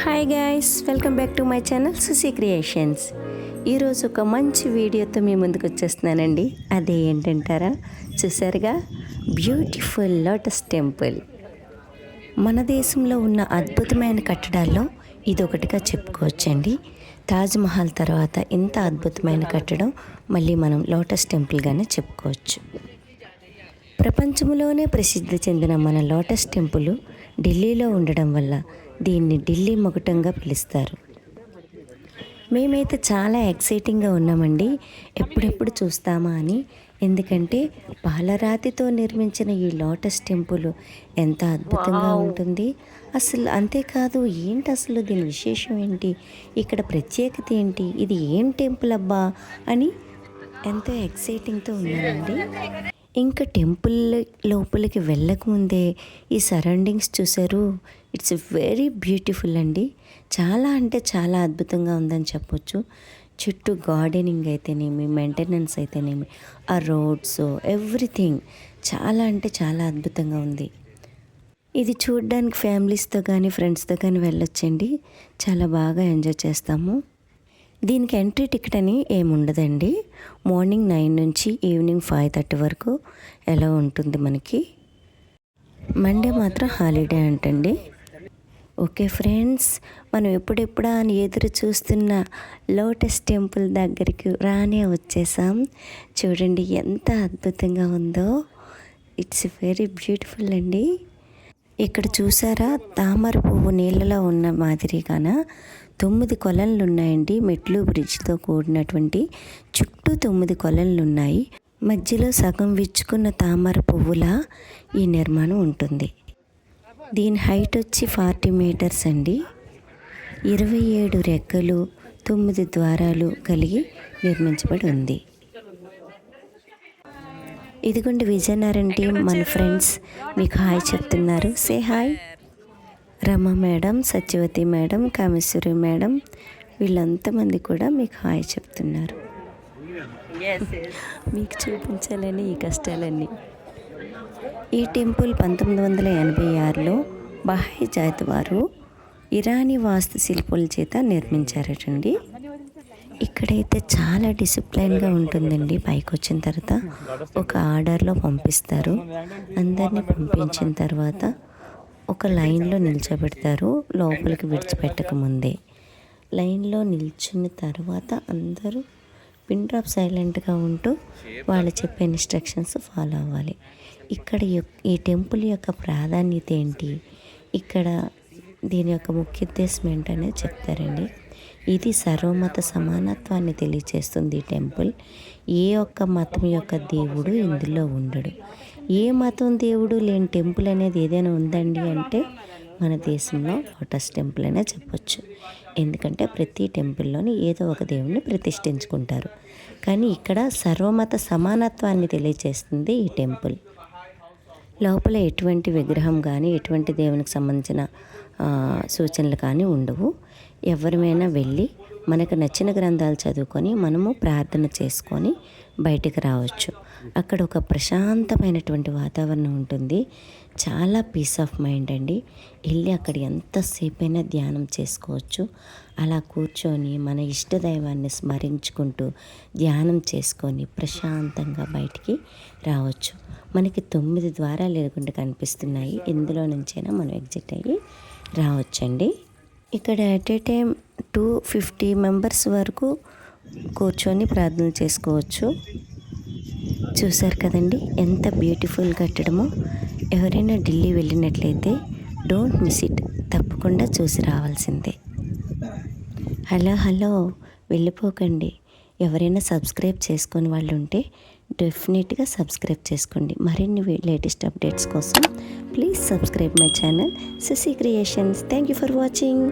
Hi guys, welcome back to my channel Susi creations. ఈరోజు ఒక మంచి వీడియోతో మీ ముందుకు వచ్చేస్తున్నానండి. అదే ఏంటంటారా, చూసారుగా, బ్యూటిఫుల్ లోటస్ టెంపుల్. మన దేశంలో ఉన్న అద్భుతమైన కట్టడాల్లో ఇదొకటిగా చెప్పుకోవచ్చండి. తాజ్మహల్ తర్వాత ఇంత అద్భుతమైన కట్టడం మళ్ళీ మనం లోటస్ టెంపుల్గానే చెప్పుకోవచ్చు. ప్రపంచంలోనే ప్రసిద్ధి చెందిన మన లోటస్ టెంపుల్ ఢిల్లీలో ఉండడం వల్ల దీన్ని ఢిల్లీ మకుటంగా పిలుస్తారు. మేమైతే చాలా ఎక్సైటింగ్గా ఉన్నామండి, ఎప్పుడెప్పుడు చూస్తామా అని. ఎందుకంటే పాలరాతితో నిర్మించిన ఈ లోటస్ టెంపుల్ ఎంత అద్భుతంగా ఉంటుంది అసలు. అంతేకాదు, ఏంటి అసలు దీని విశేషం ఏంటి, ఇక్కడ ప్రత్యేకత ఏంటి, ఇది ఏం టెంపుల్ అబ్బా అని ఎంతో ఎక్సైటింగ్తో ఉన్నానండి. ఇంకా టెంపుల్ లోపలికి వెళ్ళకముందే ఈ సరౌండింగ్స్ చూసారు, ఇట్స్ వెరీ బ్యూటిఫుల్ అండి. చాలా అంటే చాలా అద్భుతంగా ఉందని చెప్పొచ్చు. చుట్టూ గార్డెనింగ్ అయితేనేమి, మెయింటెనెన్స్ అయితేనేమి, ఆ రోడ్స్, ఎవ్రీథింగ్ చాలా అంటే చాలా అద్భుతంగా ఉంది. ఇది చూడడానికి ఫ్యామిలీస్తో కానీ ఫ్రెండ్స్తో కానీ వెళ్ళొచ్చండి, చాలా బాగా ఎంజాయ్ చేస్తాము. దీనికి ఎంట్రీ టికెట్ అని ఏముండదండి. మార్నింగ్ 9 నుంచి ఈవినింగ్ 5:30 వరకు ఎలా ఉంటుంది మనకి. మండే మాత్రం హాలిడే అంటండి. ఓకే ఫ్రెండ్స్, మనం ఎప్పుడెప్పుడా అని ఎదురు చూస్తున్న లోటస్ టెంపుల్ దగ్గరికి రానే వచ్చేసాం. చూడండి ఎంత అద్భుతంగా ఉందో, ఇట్స్ వెరీ బ్యూటిఫుల్ అండి. ఇక్కడ చూసారా, తామర పువ్వు నీళ్ళలో ఉన్న మాదిరిగాన 9 కొలన్లు ఉన్నాయండి. మెట్లు బ్రిడ్జ్తో కూడినటువంటి చుట్టూ 9 కొలన్లు ఉన్నాయి. మధ్యలో సగం విచ్చుకున్న తామర పువ్వులా ఈ నిర్మాణం ఉంటుంది. దీని హైట్ వచ్చి 40 మీటర్స్ అండి. 27 రెక్కలు, 9 ద్వారాలు కలిగి నిర్మించబడి ఉంది. ఇదిగోండి విజయనారాయణ టీం, మన ఫ్రెండ్స్ మీకు హాయ్ చెప్తున్నారు. Say hi. Rama madam, Satyavathi madam, Kameswari madam, వీళ్ళంతమంది కూడా మీకు హాయ్ చెప్తున్నారు. మీకు చూపించాలని ఈ కష్టాలన్నీ. ఈ టెంపుల్ 1986లో బహాయి జాతి వారు ఇరానీ వాస్తు శిల్పుల చేత నిర్మించారటండి. ఇక్కడైతే చాలా డిసిప్లైన్గా ఉంటుందండి. పైకి వచ్చిన తర్వాత ఒక ఆర్డర్లో పంపిస్తారు. అందరినీ పంపించిన తర్వాత ఒక లైన్లో నిల్చోబెడతారు, లోపలికి విడిచిపెట్టక ముందే. లైన్లో నిల్చున్న తర్వాత అందరూ పిన్ డ్రాప్ సైలెంట్గా ఉంటూ వాళ్ళు చెప్పే ఇన్స్ట్రక్షన్స్ ఫాలో అవ్వాలి. ఇక్కడ ఈ టెంపుల్ యొక్క ప్రాధాన్యత ఏంటి, ఇక్కడ దీని యొక్క ముఖ్య ఉద్దేశం ఏంటనేది చెప్తారండి. ఇది సర్వమత సమానత్వాన్ని తెలియచేస్తుంది ఈ టెంపుల్. ఏ ఒక్క మతం యొక్క దేవుడు ఇందులో ఉండడు. ఏ మతం దేవుడు లేని టెంపుల్ అనేది ఏదైనా ఉందండి అంటే మన దేశంలో లోటస్ టెంపుల్ అనే చెప్పొచ్చు. ఎందుకంటే ప్రతి టెంపుల్లోని ఏదో ఒక దేవుడిని ప్రతిష్ఠించుకుంటారు. కానీ ఇక్కడ సర్వమత సమానత్వాన్ని తెలియచేస్తుంది ఈ టెంపుల్. లోపల ఎటువంటి విగ్రహం కానీ ఎటువంటి దేవునికి సంబంధించిన సూచనలు కానీ ఉండవు. ఎవరిమైనా వెళ్ళి మనకు నచ్చిన గ్రంథాలు చదువుకొని మనము ప్రార్థన చేసుకొని బయటికి రావచ్చు. అక్కడ ఒక ప్రశాంతమైనటువంటి వాతావరణం ఉంటుంది. చాలా పీస్ ఆఫ్ మైండ్ అండి. వెళ్ళి అక్కడ ఎంతసేపు అయినా ధ్యానం చేసుకోవచ్చు. అలా కూర్చొని మన ఇష్టదైవాన్ని స్మరించుకుంటూ ధ్యానం చేసుకొని ప్రశాంతంగా బయటికి రావచ్చు. మనకి 9 ద్వారాలు ఎదుగుండా కనిపిస్తున్నాయి. ఇందులో నుంచైనా మనం ఎగ్జిట్ అయ్యి రావచ్చండి. ఇక్కడ ఎట్ ఏ టైం 250 మెంబర్స్ వరకు కూర్చొని ప్రార్థన చేసుకోవచ్చు. చూసారు కదండి ఎంత బ్యూటిఫుల్ కట్టడమో. ఎవరైనా ఢిల్లీ వెళ్ళినట్లయితే డోంట్ మిస్ ఇట్, తప్పకుండా చూసి రావాల్సిందే. హలో వెళ్ళిపోకండి. ఎవరైనా సబ్స్క్రైబ్ చేసుకొని వాళ్ళు ఉంటే డెఫినెట్గా సబ్స్క్రైబ్ చేసుకోండి. మరిన్ని లేటెస్ట్ అప్డేట్స్ కోసం please subscribe my channel Susi creations. Thank you for watching.